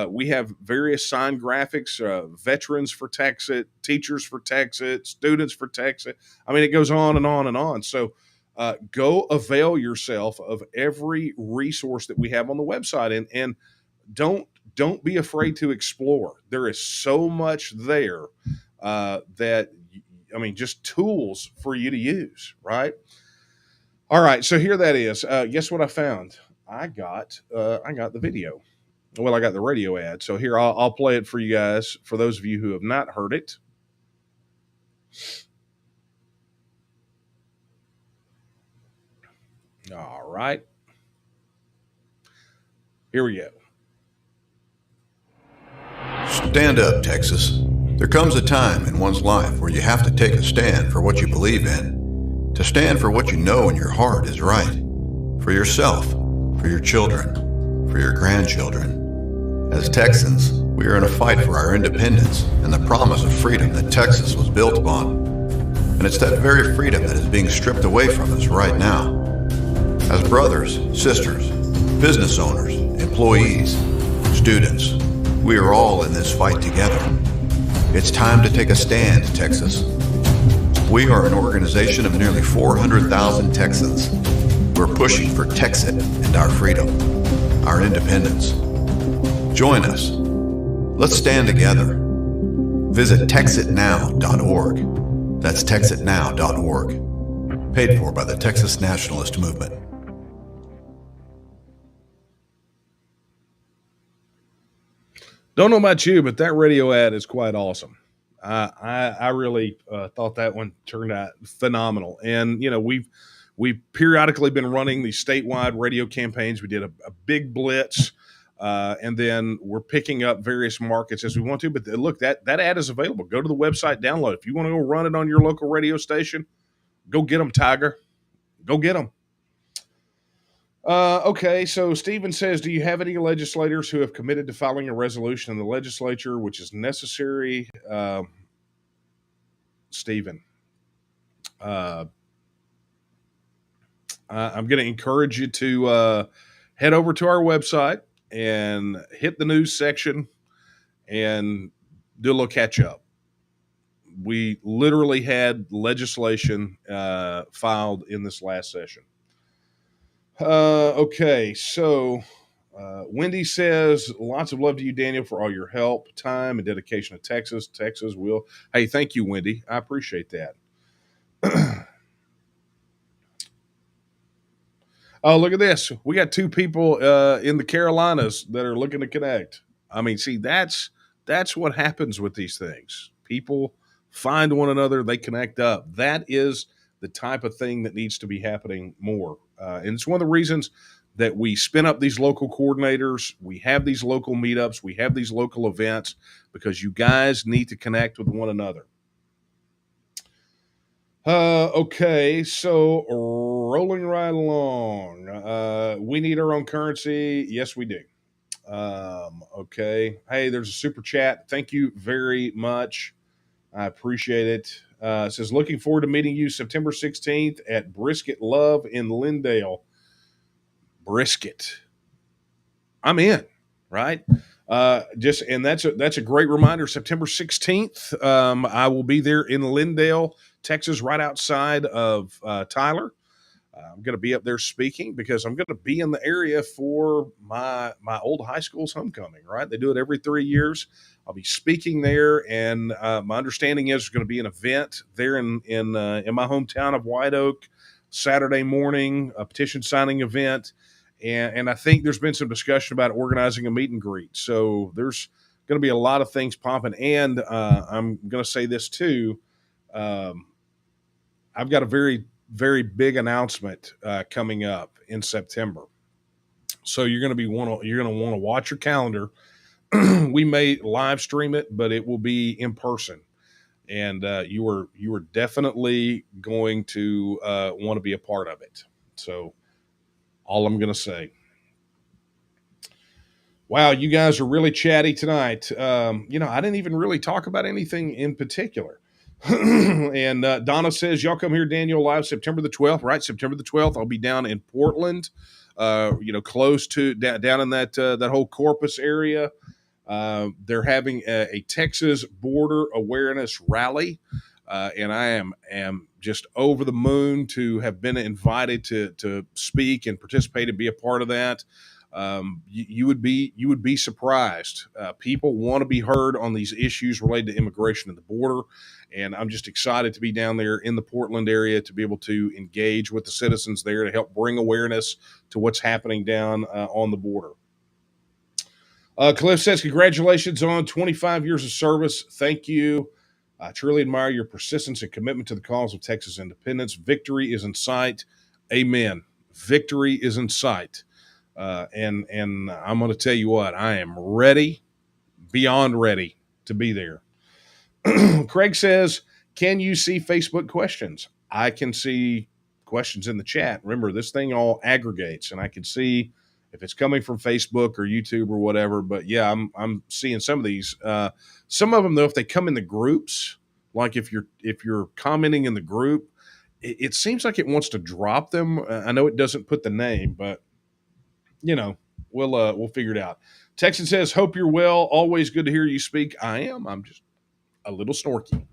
We have various sign graphics, veterans for TEXIT, teachers for TEXIT, students for TEXIT. I mean, it goes on and on and on. So go avail yourself of every resource that we have on the website, and don't be afraid to explore. There is so much there just tools for you to use, right? All right, so here that is. Guess what I found? I got the video. Well, I got the radio ad. So here I'll play it for you guys. For those of you who have not heard it. All right. Here we go. Stand up, Texas. There comes a time in one's life where you have to take a stand for what you believe in, to stand for what you know in your heart is right, for yourself, for your children, for your grandchildren. As Texans, we are in a fight for our independence and the promise of freedom that Texas was built upon. And it's that very freedom that is being stripped away from us right now. As brothers, sisters, business owners, employees, students, we are all in this fight together. It's time to take a stand, Texas. We are an organization of nearly 400,000 Texans. We're pushing for TEXIT and our freedom, our independence. Join us. Let's stand together. Visit TEXITnow.org. That's TEXITnow.org. Paid for by the Texas Nationalist movement. Don't know about you, but that radio ad is quite awesome. I really thought that one turned out phenomenal. And you know, we've periodically been running these statewide radio campaigns. We did a big blitz, and then we're picking up various markets as we want to. But look, that ad is available. Go to the website, download it. If you want to go run it on your local radio station, go get them, Tiger. Go get them. Okay, so Stephen says, do you have any legislators who have committed to filing a resolution in the legislature which is necessary? Stephen, I'm going to encourage you to head over to our website and hit the news section and do a little catch up. We literally had legislation filed in this last session. Okay, so Wendy says, lots of love to you, Daniel, for all your help, time, and dedication to Texas. Texas will. Hey, thank you, Wendy. I appreciate that. Oh, look at this. We got two people in the Carolinas that are looking to connect. I mean, see, that's what happens with these things. People find one another, they connect up. That is the type of thing that needs to be happening more. And it's one of the reasons that we spin up these local coordinators. We have these local meetups. We have these local events because you guys need to connect with one another. Okay, so rolling right along. We need our own currency. Yes, we do. Okay. Hey, there's a super chat. Thank you very much. I appreciate it. It says, looking forward to meeting you September 16th at Brisket Love in Lindale. Brisket. I'm in, right? And that's a great reminder. September 16th, I will be there in Lindale, Texas, right outside of Tyler. I'm going to be up there speaking because I'm going to be in the area for my old high school's homecoming, right? They do it every 3 years. I'll be speaking there, and my understanding is there's going to be an event there in my hometown of White Oak Saturday morning, a petition signing event. And I think there's been some discussion about organizing a meet and greet. So there's going to be a lot of things popping. And I'm going to say this too. I've got a very, very big announcement coming up in September. So you're going to want to watch your calendar. We may live stream it, but it will be in person. And you are definitely going to want to be a part of it. So all I'm going to say. Wow, you guys are really chatty tonight. I didn't even really talk about anything in particular. And Donna says, y'all come here, Daniel, live September the 12th, right? September the 12th. I'll be down in Portland, close to down in that whole Corpus area. They're having a Texas border awareness rally. And I am just over the moon to have been invited to speak and participate and be a part of that. You would be surprised. People want to be heard on these issues related to immigration and the border. And I'm just excited to be down there in the Portland area to be able to engage with the citizens there to help bring awareness to what's happening down on the border. Cliff says, congratulations on 25 years of service. Thank you. I truly admire your persistence and commitment to the cause of Texas independence. Victory is in sight. Amen. Victory is in sight. And I'm going to tell you what, I am ready, beyond ready to be there. Craig says, can you see Facebook questions? I can see questions in the chat. Remember, this thing all aggregates, and I can see if it's coming from Facebook or YouTube or whatever. But yeah, I'm seeing some of these. Some of them, though, if they come in the groups, like if you're commenting in the group, it seems like it wants to drop them. I know it doesn't put the name, but we'll figure it out. Texan says, hope you're well. Always good to hear you speak. I am. I'm just a little snorky,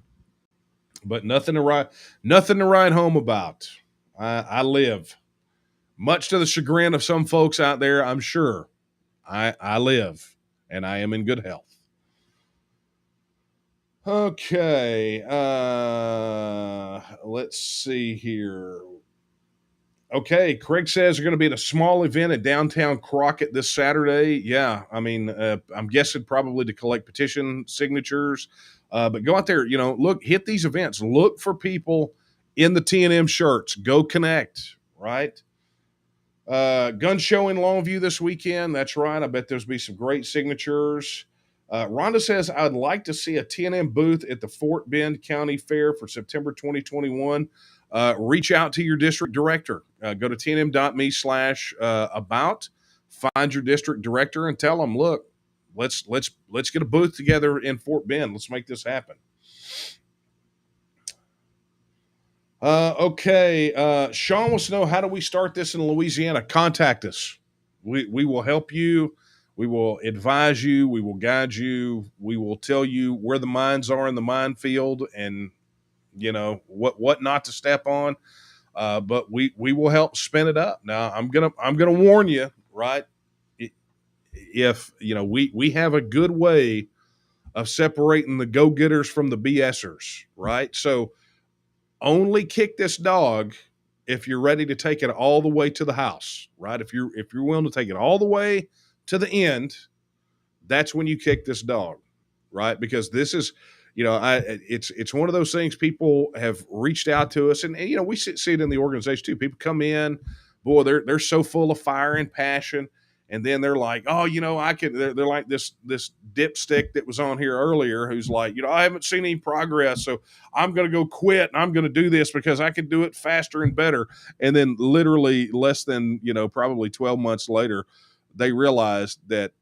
but nothing to write home about. I live, much to the chagrin of some folks out there. I'm sure I live, and I am in good health. Okay. Let's see here. Okay, Craig says they're going to be at a small event at downtown Crockett this Saturday. Yeah, I mean, I'm guessing probably to collect petition signatures. But go out there, look, hit these events. Look for people in the T&M shirts. Go connect, right? Gun show in Longview this weekend. That's right. I bet there's be some great signatures. Rhonda says, I'd like to see a T&M booth at the Fort Bend County Fair for September 2021. Reach out to your district director. Go to tnm.me/about. Find your district director and tell them, look, let's get a booth together in Fort Bend. Let's make this happen. Okay. Sean wants to know, how do we start this in Louisiana? Contact us. We will help you. We will advise you. We will guide you. We will tell you where the mines are in the minefield and what not to step on. But we will help spin it up. Now I'm gonna warn you, right? If we have a good way of separating the go-getters from the BSers, right? So only kick this dog if you're ready to take it all the way to the house, right? If you're willing to take it all the way to the end, that's when you kick this dog, right? Because this is, it's one of those things. People have reached out to us, and we see it in the organization too. People come in, boy, they're so full of fire and passion, and then they're like, oh, they're like this dipstick that was on here earlier, who's like, I haven't seen any progress, so I'm going to go quit and I'm going to do this because I can do it faster and better. And then literally less than probably 12 months later, they realized that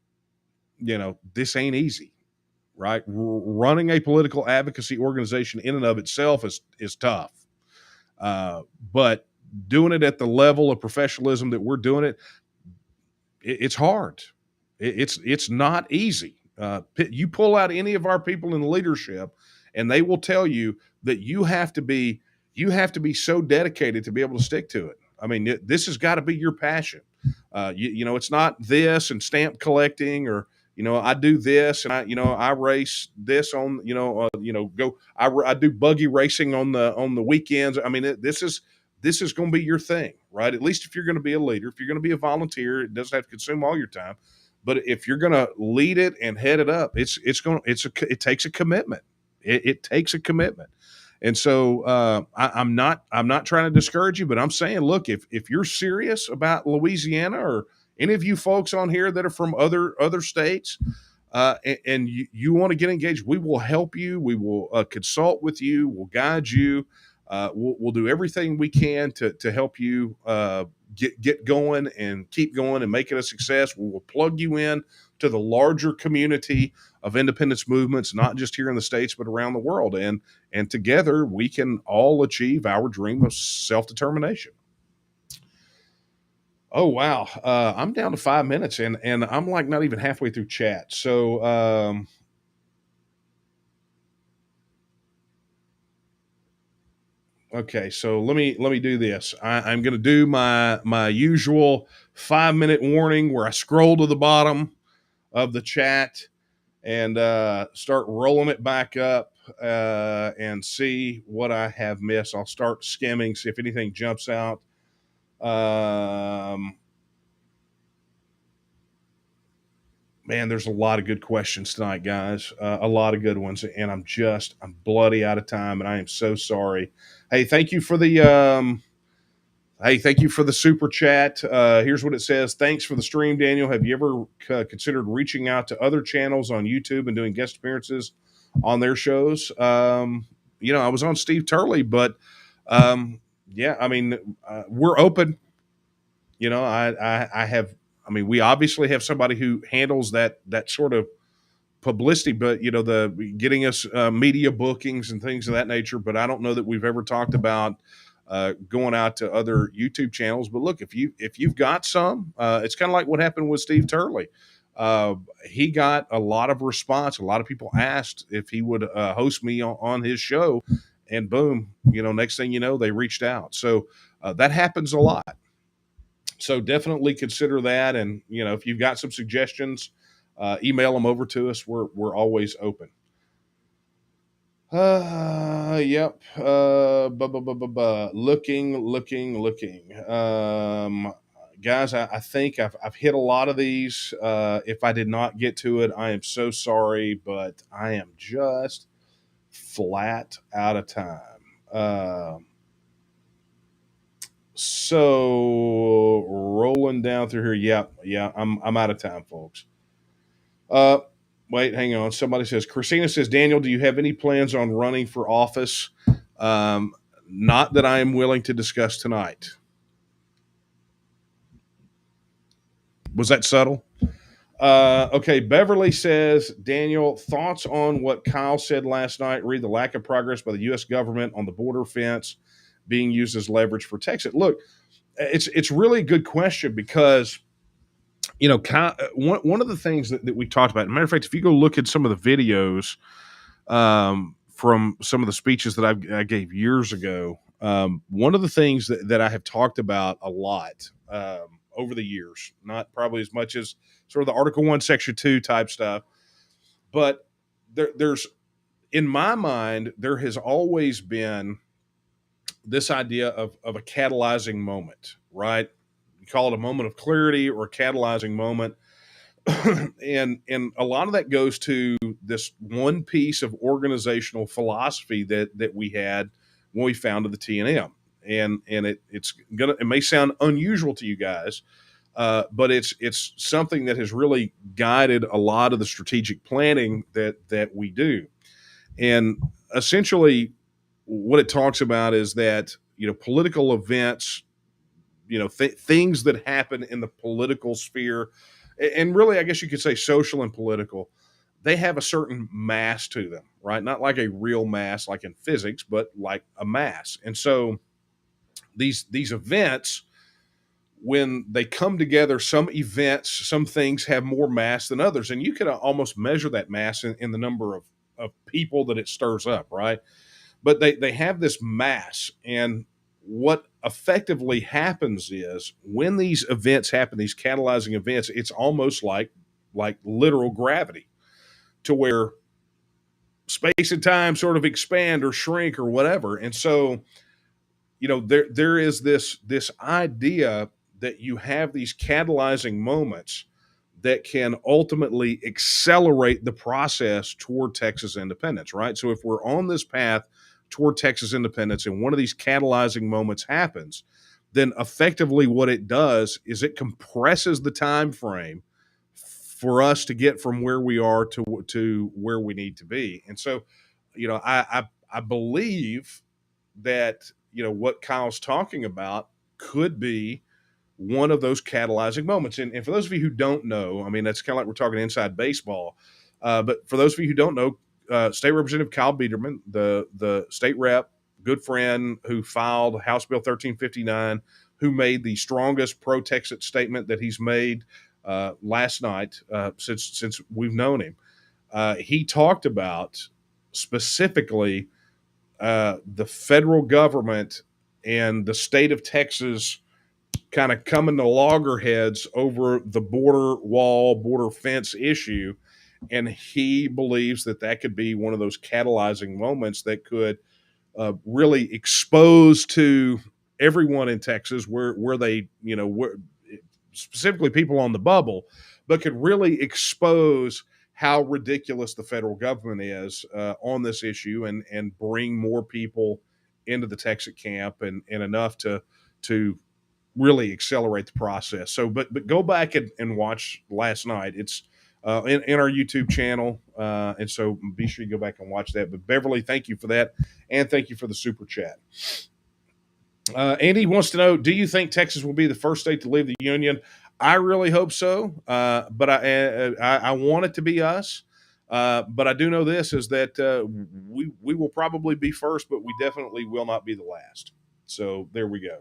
this ain't easy. Right? Running a political advocacy organization in and of itself is tough. But doing it at the level of professionalism that we're doing it's hard. It's not easy. You pull out any of our people in leadership and they will tell you that you have to be so dedicated to be able to stick to it. I mean, this has got to be your passion. It's not this and stamp collecting or, I do this and I race this on, I do buggy racing on the weekends. I mean, this is going to be your thing, right? At least if you're going to be a leader, if you're going to be a volunteer, it doesn't have to consume all your time. But if you're going to lead it and head it up, it takes a commitment. It takes a commitment. And so I'm not trying to discourage you, but I'm saying, look, if you're serious about Louisiana or any of you folks on here that are from other states, and you want to get engaged, we will help you. We will consult with you. We'll guide you. We'll do everything we can to help you get going and keep going and make it a success. We will plug you in to the larger community of independence movements, not just here in the States, but around the world. And together we can all achieve our dream of self-determination. Oh, wow. I'm down to 5 minutes and I'm like not even halfway through chat. So, okay. So let me do this. I'm going to do my usual 5-minute warning where I scroll to the bottom of the chat and start rolling it back up and see what I have missed. I'll start skimming, see if anything jumps out. Man, there's a lot of good questions tonight, guys. A lot of good ones, and I'm bloody out of time, and I am so sorry. Hey, thank you for the Hey, thank you for the super chat. Here's what it says. Thanks for the stream, Daniel. Have you ever considered reaching out to other channels on YouTube and doing guest appearances on their shows? I was on Steve Turley, but yeah, I mean, we're open. We obviously have somebody who handles that sort of publicity, but the getting us media bookings and things of that nature. But I don't know that we've ever talked about going out to other YouTube channels. But look, if you've got some, it's kind of like what happened with Steve Turley. He got a lot of response. A lot of people asked if he would host me on his show, and boom, next thing you know, they reached out. So that happens a lot. So definitely consider that. And if you've got some suggestions, email them over to us. We're always open. Yep. Looking. Guys, I think I've hit a lot of these. If I did not get to it, I am so sorry, but I am just flat out of time. So rolling down through here. Yeah, I'm out of time, folks. Wait, hang on. Somebody says, Christina says, Daniel, do you have any plans on running for office? Not that I am willing to discuss tonight. Was that subtle? Okay, Beverly says, Daniel, thoughts on what Kyle said last night? Read the lack of progress by the U.S. government on the border fence being used as leverage for TEXIT. Look, it's really a good question because Kyle, one of the things that we talked about, as a matter of fact, if you go look at some of the videos from some of the speeches that I gave years ago, one of the things that I have talked about a lot over the years, not probably as much as sort of the Article 1, Section 2 type stuff, but there's, in my mind, there has always been this idea of a catalyzing moment, right? You call it a moment of clarity or a catalyzing moment. and a lot of that goes to this one piece of organizational philosophy that we had when we founded the TNM. And it may sound unusual to you guys, but it's something that has really guided a lot of the strategic planning that we do. And essentially what it talks about is that, political events, things that happen in the political sphere, and really, I guess you could say social and political, they have a certain mass to them, right? Not like a real mass, like in physics, but like a mass. And so these events, when they come together, some events, some things have more mass than others. And you could almost measure that mass in the number of people that it stirs up, right? But they have this mass. And what effectively happens is when these events happen, these catalyzing events, it's almost like literal gravity, to where space and time sort of expand or shrink or whatever. And so, there is this idea that you have these catalyzing moments that can ultimately accelerate the process toward Texas independence, right? So if we're on this path toward Texas independence and one of these catalyzing moments happens, then effectively what it does is it compresses the time frame for us to get from where we are to where we need to be. And so, I believe that, what Kyle's talking about could be one of those catalyzing moments. And for those of you who don't know, I mean, that's kind of like we're talking inside baseball. But for those of you who don't know, State Representative Kyle Biederman, the state rep, good friend who filed House Bill 1359, who made the strongest pro-Texit statement that he's made last night since we've known him. He talked about specifically the federal government and the state of Texas kind of coming to loggerheads over the border wall, border fence issue. And he believes that could be one of those catalyzing moments that could really expose to everyone in Texas where they, specifically people on the bubble, but could really expose how ridiculous the federal government is on this issue and bring more people into the Texas camp and enough to really accelerate the process. So, but go back and watch last night. It's in our YouTube channel, and so be sure you go back and watch that. But Beverly, thank you for that, and thank you for the super chat. Andy wants to know: do you think Texas will be the first state to leave the union? I really hope so, but I want it to be us. But I do know this is that we will probably be first, but we definitely will not be the last. So there we go.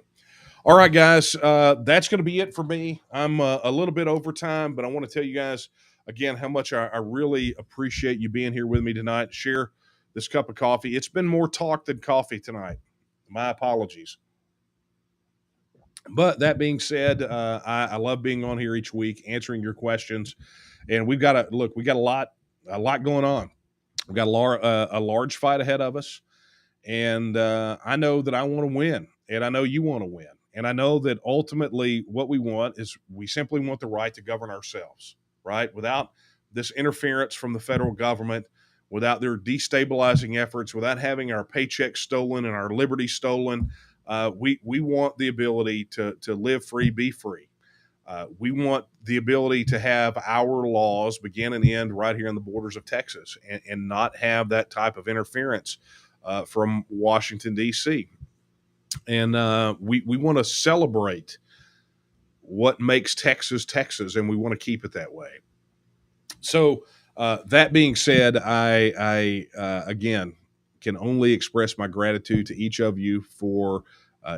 All right, guys, that's going to be it for me. I'm a little bit over time, but I want to tell you guys again how much I really appreciate you being here with me tonight. Share this cup of coffee. It's been more talk than coffee tonight. My apologies. But that being said, I love being on here each week, answering your questions, and we got a lot going on. We've got a large fight ahead of us, and I know that I want to win, and I know you want to win, and I know that ultimately what we want is we simply want the right to govern ourselves, right? Without this interference from the federal government, without their destabilizing efforts, without having our paychecks stolen and our liberty stolen. We want the ability to live free, be free. We want the ability to have our laws begin and end right here on the borders of Texas and not have that type of interference from Washington, D.C. And we want to celebrate what makes Texas, Texas, and we want to keep it that way. So that being said, I again can only express my gratitude to each of you for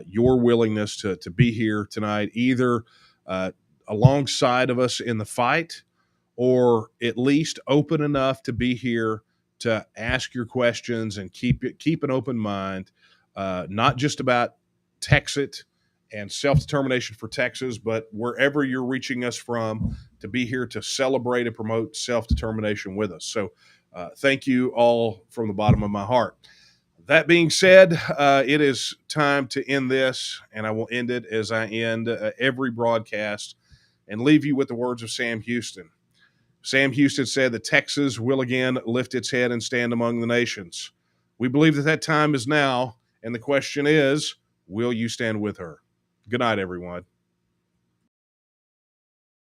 your willingness to be here tonight, either alongside of us in the fight, or at least open enough to be here to ask your questions and keep an open mind, not just about TEXIT and self-determination for Texas, but wherever you're reaching us from, to be here to celebrate and promote self-determination with us. So thank you all from the bottom of my heart. That being said, it is time to end this, and I will end it as I end every broadcast and leave you with the words of Sam Houston. Sam Houston said that Texas will again lift its head and stand among the nations. We believe that time is now, and the question is, will you stand with her? Good night, everyone.